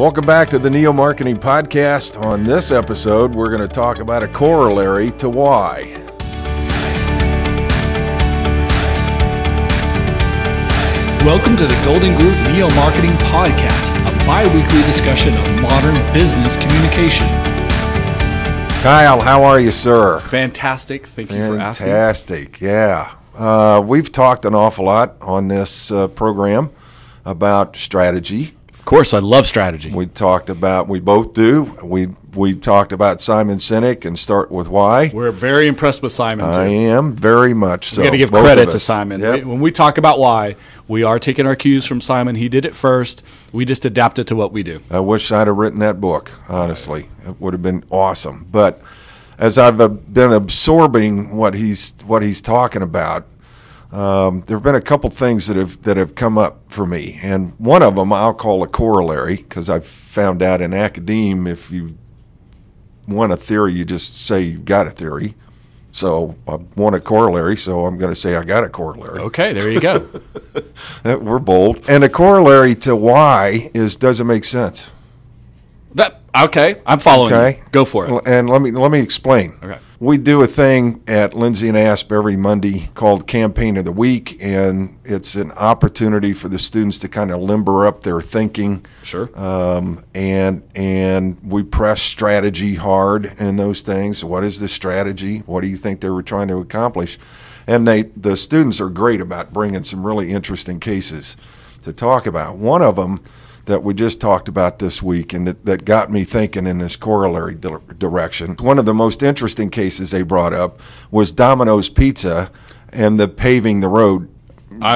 Welcome back to the Neo Marketing Podcast. On this episode, we're going to talk about a corollary to why. Welcome to the Golden Group Neo Marketing Podcast, a bi-weekly discussion of modern business communication. Kyle, how are you, sir? Fantastic. Thank you for asking. Fantastic, yeah. We've talked an awful lot on this program about strategy. Of course, I love strategy. We talked about, we both do. We talked about Simon Sinek and start with why. We're very impressed with Simon, too. I am very much so. We got to give credit to Simon. Yep. When we talk about why, we are taking our cues from Simon. He did it first. We just adapt it to what we do. I wish I'd have written that book, honestly. It would have been awesome. But as I've been absorbing what he's talking about, there have been a couple things that have come up for me, and one of them I'll call a corollary, because I've found out in academia, if you want a theory, you just say you've got a theory. So I want a corollary, so I'm going to say I got a corollary. Okay, there you go. We're bold. And a corollary to why is, does it make sense? Okay, I'm following you. Go for it. And let me explain. Okay. We do a thing at Lindsay and Asp every Monday called Campaign of the Week, and it's an opportunity for the students to kind of limber up their thinking. Sure. And we press strategy hard in those things. What is the strategy? What do you think they were trying to accomplish? And the students are great about bringing some really interesting cases to talk about. One of them that we just talked about this week and that got me thinking in this corollary direction. One of the most interesting cases they brought up was Dominos Pizza and the paving the road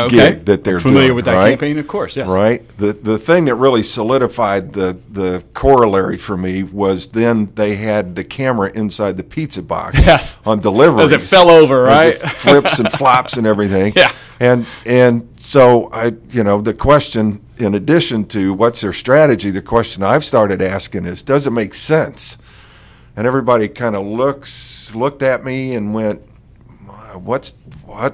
gig that they're familiar doing, with that right? campaign, of course, yes. Right. The thing that really solidified the corollary for me was then they had the camera inside the pizza box on deliveries. As it fell over, right? As it flips and flops and everything. Yeah. And so the question, in addition to what's their strategy, the question I've started asking is, does it make sense? And everybody kind of looked at me and went, what's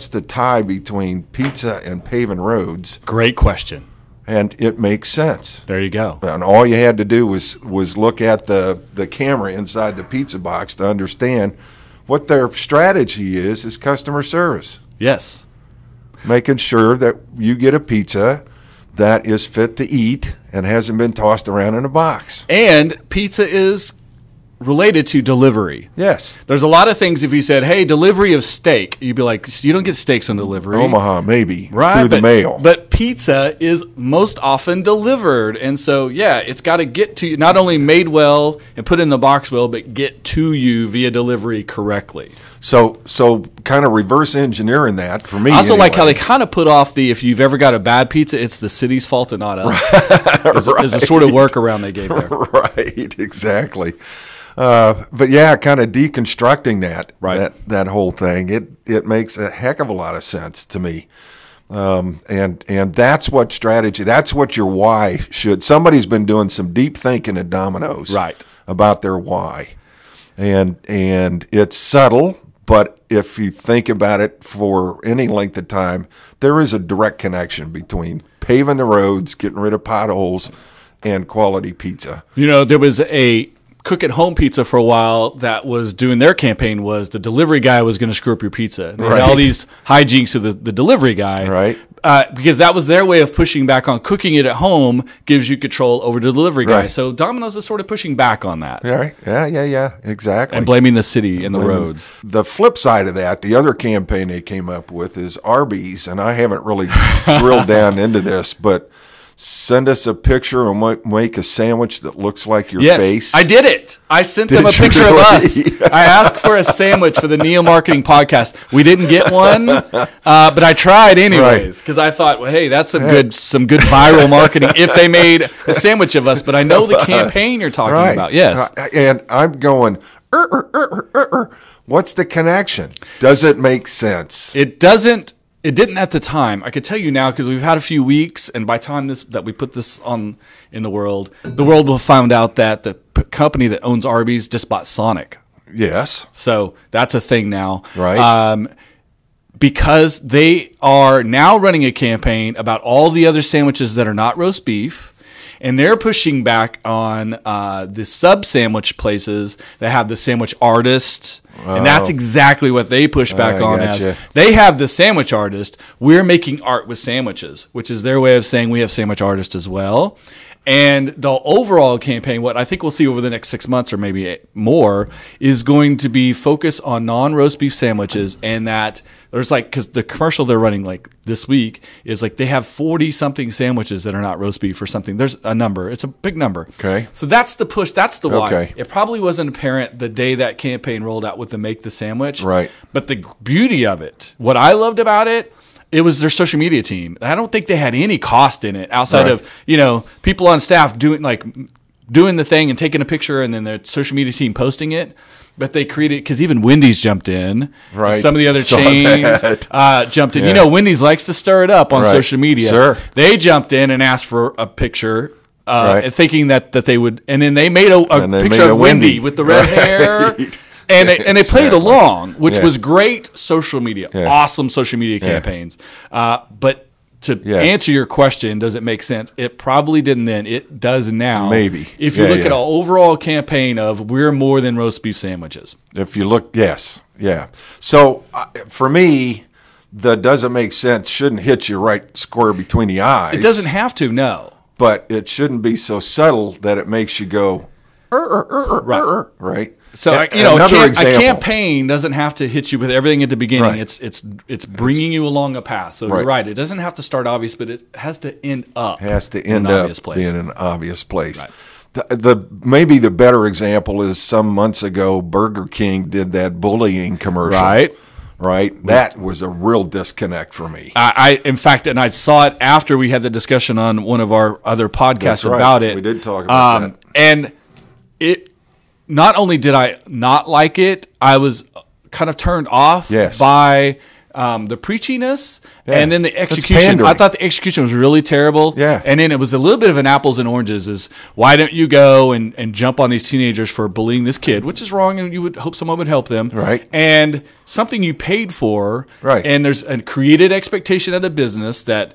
the tie between pizza and paving roads? Great question. And it makes sense. There you go. And all you had to do was look at the camera inside the pizza box to understand what their strategy is customer service. Yes. Making sure that you get a pizza that is fit to eat and hasn't been tossed around in a box. And pizza is related to delivery. Yes. There's a lot of things, if you said, hey, delivery of steak, you'd be like, you don't get steaks on delivery. Omaha, maybe, right? Through the mail. But pizza is most often delivered. And so, yeah, it's got to get to you, not only made well and put in the box well, but get to you via delivery correctly. So kind of reverse engineering that for me. I also like how they anyway. kind of put off if you've ever got a bad pizza, it's the city's fault and not us. Is a sort of workaround they gave there. Right, exactly. But yeah, kind of deconstructing that whole thing, it makes a heck of a lot of sense to me. And that's what strategy, that's what your why should. Somebody's been doing some deep thinking at Domino's about their why. And it's subtle, but if you think about it for any length of time, there is a direct connection between paving the roads, getting rid of potholes, and quality pizza. There was a Cook at Home Pizza for a while that was doing their campaign was the delivery guy was going to screw up your pizza. They had all these hijinks with the delivery guy. Right. Because that was their way of pushing back on cooking it at home gives you control over the delivery guy. Right. So Domino's is sort of pushing back on that. Right. Yeah, exactly. And blaming the city and the roads. The flip side of that, the other campaign they came up with is Arby's, and I haven't really drilled down into this, but send us a picture and make a sandwich that looks like your face. I did it. I sent them a picture of us. I asked for a sandwich for the Neo Marketing Podcast. We didn't get one, but I tried anyways because I thought, well, hey, that's some good viral marketing if they made a sandwich of us. But I know the campaign you're talking about. Yes, and I'm going. What's the connection? Does it make sense? It doesn't. It didn't at the time. I could tell you now because we've had a few weeks, and by the time that we put this on in the world will have found out that the company that owns Arby's just bought Sonic. Yes. So that's a thing now. Right. Because they are now running a campaign about all the other sandwiches that are not roast beef, and they're pushing back on the sub sandwich places that have the sandwich artist. And that's exactly what they push back on as. They have the sandwich artist. We're making art with sandwiches, which is their way of saying we have sandwich artists as well. And the overall campaign, what I think we'll see over the next 6 months or maybe more, is going to be focus on non-roast beef sandwiches. And that there's like, because the commercial they're running like this week is like they have 40-something sandwiches that are not roast beef or something. There's a number. It's a big number. Okay. So that's the push. That's the why. Okay. It probably wasn't apparent the day that campaign rolled out with the Make the Sandwich. Right. But the beauty of it, what I loved about it, it was their social media team. I don't think they had any cost in it outside of, people on staff doing the thing and taking a picture and then their social media team posting it. But they created, because even Wendy's jumped in. Right. Some of the other chains jumped in. Yeah. Wendy's likes to stir it up on social media. Sure. They jumped in and asked for a picture. Thinking that they would, and then they made a picture of Wendy with the red hair. And they played along, which was great social media, awesome social media campaigns. But to answer your question, does it make sense? It probably didn't then. It does now. Maybe. If you look at an overall campaign of we're more than roast beef sandwiches. If you look, yes. Yeah. So for me, the doesn't make sense shouldn't hit you right square between the eyes. It doesn't have to, no. But it shouldn't be so subtle that it makes you go, right? So a campaign doesn't have to hit you with everything at the beginning. Right. It's bringing you along a path. So you're right. It doesn't have to start obvious, but it has to end up. being an obvious place. Right. Maybe the better example is some months ago, Burger King did that bullying commercial. Right. That was a real disconnect for me. In fact, and I saw it after we had the discussion on one of our other podcasts about it. We did talk about that. And it. Not only did I not like it, I was kind of turned off by the preachiness and then the execution. I thought the execution was really terrible. Yeah. And then it was a little bit of an apples and oranges is why don't you go and jump on these teenagers for bullying this kid, which is wrong, and you would hope someone would help them. Right. And something you paid for. Right. And there's a created expectation of the business that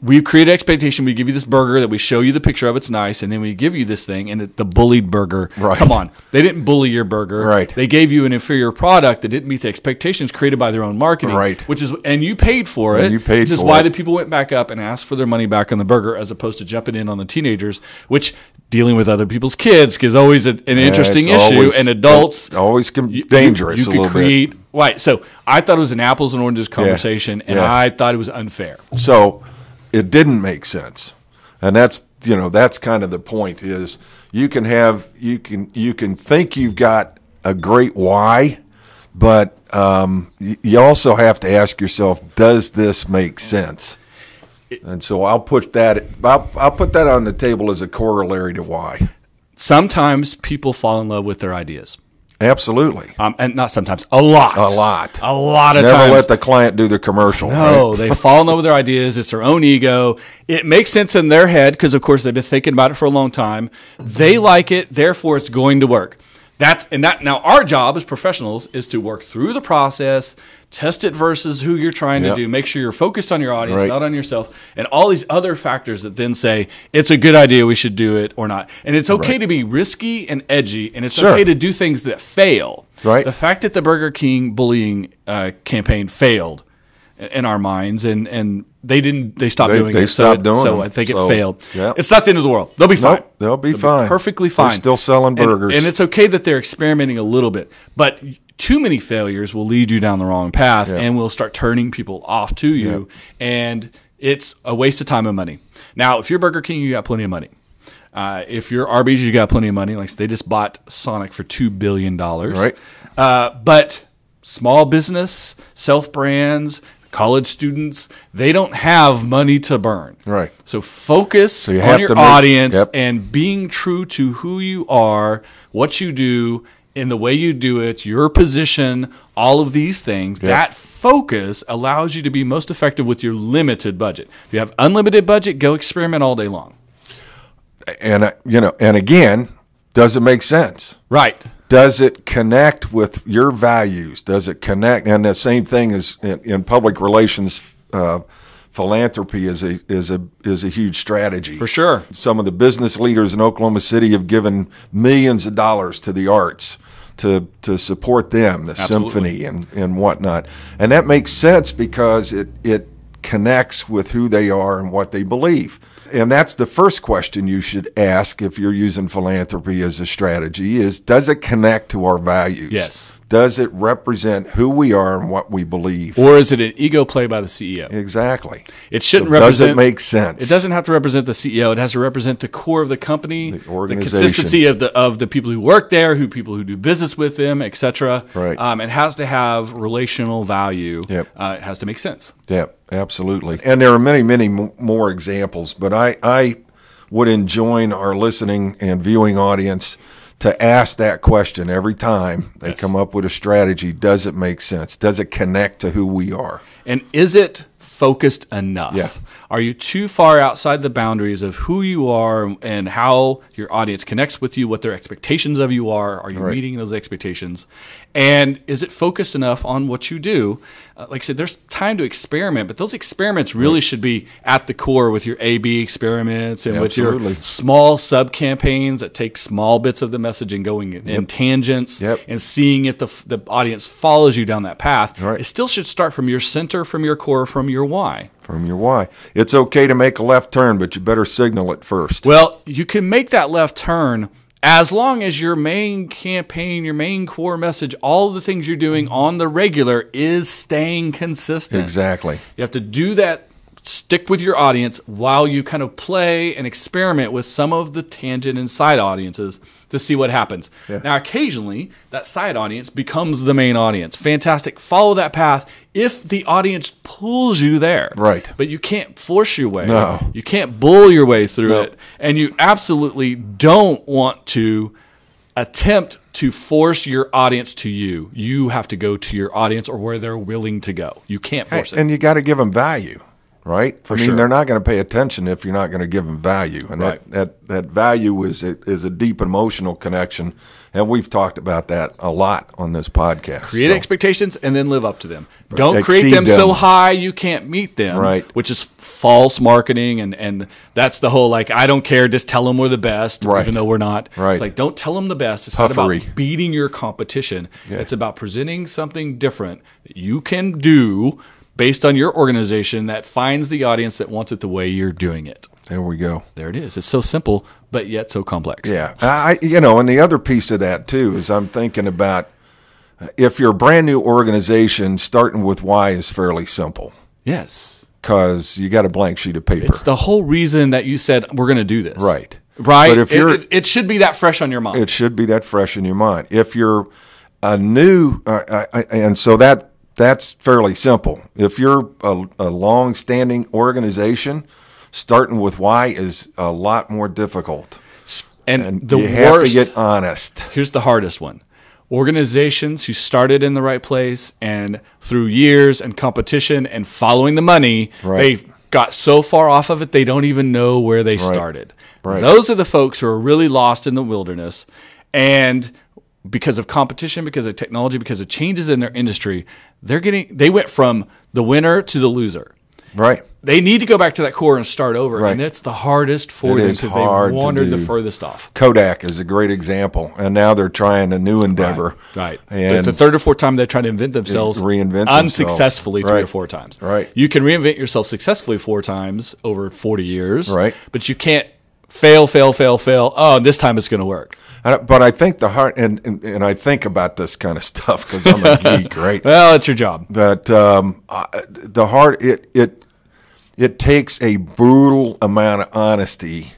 we create an expectation. We give you this burger that we show you the picture of. It's nice. And then we give you this thing and the bullied burger. Right. Come on. They didn't bully your burger. Right. They gave you an inferior product that didn't meet the expectations created by their own marketing. Right. And you paid for it. Which is why the people went back up and asked for their money back on the burger as opposed to jumping in on the teenagers, which dealing with other people's kids is always an interesting issue. And adults always dangerous. You could create. Right. So I thought it was an apples and oranges conversation, and I thought it was unfair. So it didn't make sense, and that's kind of the point. Is you can think you've got a great why, but you also have to ask yourself, does this make sense? And so I'll put that on the table as a corollary to why. Sometimes people fall in love with their ideas. Absolutely. And not sometimes, a lot of times. Never let the client do the commercial. No, they fall in love with their ideas. It's their own ego. It makes sense in their head because, of course, they've been thinking about it for a long time. They like it, therefore it's going to work. Now our job as professionals is to work through the process, test it versus who you're trying to do, make sure you're focused on your audience, not on yourself, and all these other factors that then say it's a good idea, we should do it or not. And it's okay to be risky and edgy, and it's okay to do things that fail. Right. The fact that the Burger King bullying campaign failed in our minds, and they stopped doing it. So I think it failed. Yeah. It's not the end of the world. They'll be fine. They'll be fine. Perfectly fine. They're still selling burgers. And it's okay that they're experimenting a little bit. But too many failures will lead you down the wrong path and will start turning people off to you. And it's a waste of time and money. Now, if you're Burger King, you got plenty of money. If you're Arby's, you got plenty of money. Like they just bought Sonic for $2 billion. Right. But small business, self-brands, college students, they don't have money to burn. Right. So focus on your audience and being true to who you are, what you do, in the way you do it, your position, all of these things. That focus allows you to be most effective with your limited budget. If you have unlimited budget, go experiment all day long. And and again, does it make sense? Right. Does it connect with your values? Does it connect? And the same thing is in public relations philanthropy is a huge strategy. For sure. Some of the business leaders in Oklahoma City have given millions of dollars to the arts to support them, the Absolutely. symphony and whatnot. And that makes sense because it connects with who they are and what they believe. And that's the first question you should ask if you're using philanthropy as a strategy is, does it connect to our values? Yes. Does it represent who we are and what we believe? Or is it an ego play by the CEO? Exactly. It shouldn't Does represent. it make sense? It doesn't have to represent the CEO. It has to represent the core of the company, The organization. the consistency of the people who work there, people who do business with them, etc. Right. It has to have relational value. Yep. It has to make sense. Yeah, absolutely. And there are many, many more examples, but I would enjoin our listening and viewing audience to ask that question every time they come up with a strategy. Does it make sense? Does it connect to who we are? And is it focused enough? Yeah. Are you too far outside the boundaries of who you are and how your audience connects with you, what their expectations of you are? Are you meeting those expectations? And is it focused enough on what you do? Like I said, there's time to experiment, but those experiments really should be at the core with your A/B experiments and with your small sub-campaigns that take small bits of the message and going in tangents and seeing if the audience follows you down that path. It still should start from your center, from your core, from your why. From your why. It's okay to make a left turn, but you better signal it first. Well, you can make that left turn as long as your main campaign, your main core message, all the things you're doing on the regular is staying consistent. Exactly. You have to do that, stick with your audience while you kind of play and experiment with some of the tangent and side audiences to see what happens. Now, occasionally, that side audience becomes the main audience. Fantastic. Follow that path if the audience pulls you there. Right. But you can't force your way. No. You can't bull your way through it. And you absolutely don't want to attempt to force your audience to you. You have to go to your audience or where they're willing to go. You can't force it. And you got to give them value. Right? For sure. They're not going to pay attention if you're not going to give them value. And that value is a deep emotional connection. And we've talked about that a lot on this podcast. Create expectations and then live up to them. Don't create them so high you can't meet them, which is false marketing. And that's the whole, like, I don't care, just tell them we're the best, even though we're not. It's like, don't tell them the best. It's not about beating your competition. It's about presenting something different that you can do based on your organization that finds the audience that wants it the way you're doing it. There we go. There it is. It's so simple, but yet so complex. Yeah. And the other piece of that, too, is I'm thinking about if you're a brand new organization, starting with why is fairly simple. Yes. Because you got a blank sheet of paper. It's the whole reason that you said we're going to do this. Right. But if it should be that fresh on your mind. It should be that fresh in your mind. If you're a new, and so that's fairly simple. If you're a long-standing organization, starting with why is a lot more difficult. And you have to get honest. Here's the hardest one. Organizations who started in the right place and through years and competition and following the money, they got so far off of it they don't even know where they started. Those are the folks who are really lost in the wilderness. And because of competition, because of technology, because of changes in their industry, they went from the winner to the loser. Right. They need to go back to that core and start over, and it's the hardest for them because they've wandered the furthest off. Kodak is a great example, and now they're trying a new endeavor. Right. And the third or fourth time they're trying to invent themselves, unsuccessfully 3 or 4 times. Right. You can reinvent yourself successfully 4 times over 40 years. Right. But you can't fail. Oh, this time it's going to work. But I think the heart, and I think about this kind of stuff because I'm a geek, right? Well, it's your job. But the heart, it takes a brutal amount of honesty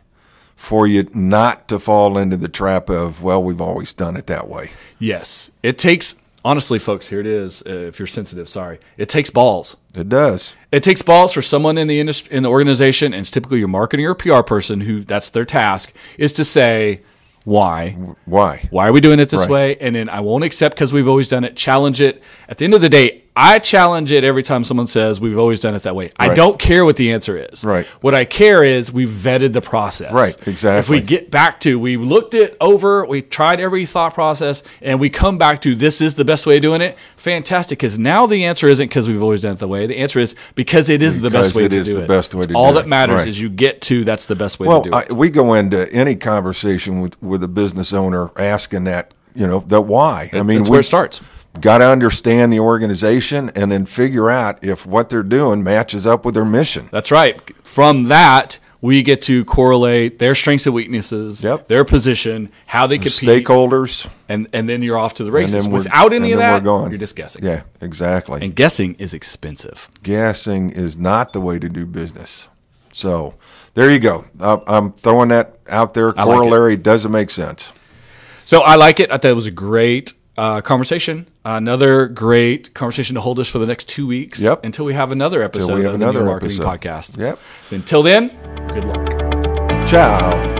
for you not to fall into the trap of, well, we've always done it that way. Yes. It takes, honestly, folks, here it is. If you're sensitive, sorry. It takes balls. It does. It takes balls for someone in the industry, in the organization, and it's typically your marketing or PR person who that's their task, is to say, why? Why are we doing it this way? And then I won't accept because we've always done it. Challenge it. At the end of the day, I challenge it every time someone says we've always done it that way. Right. I don't care what the answer is. Right. What I care is we've vetted the process. Right, exactly. If we get back to, we looked it over, we tried every thought process, and we come back to this is the best way of doing it, fantastic. Because now the answer isn't because we've always done it that way. The answer is because it is the best way to do it. It is the best way to do it. All that matters is you get to that's the best way to do it. We go into any conversation with a business owner asking that, the why. That's where it starts. Got to understand the organization and then figure out if what they're doing matches up with their mission. That's right. From that, we get to correlate their strengths and weaknesses, their position, how they compete. Stakeholders. And then you're off to the races. Without any of that, you're just guessing. Yeah, exactly. And guessing is expensive. Guessing is not the way to do business. So there you go. I'm throwing that out there. Corollary doesn't make sense. So I like it. I thought it was a great conversation. Another great conversation to hold us for the next 2 weeks until we have another episode of the New Marketing Podcast. Yep. Until then, good luck. Ciao.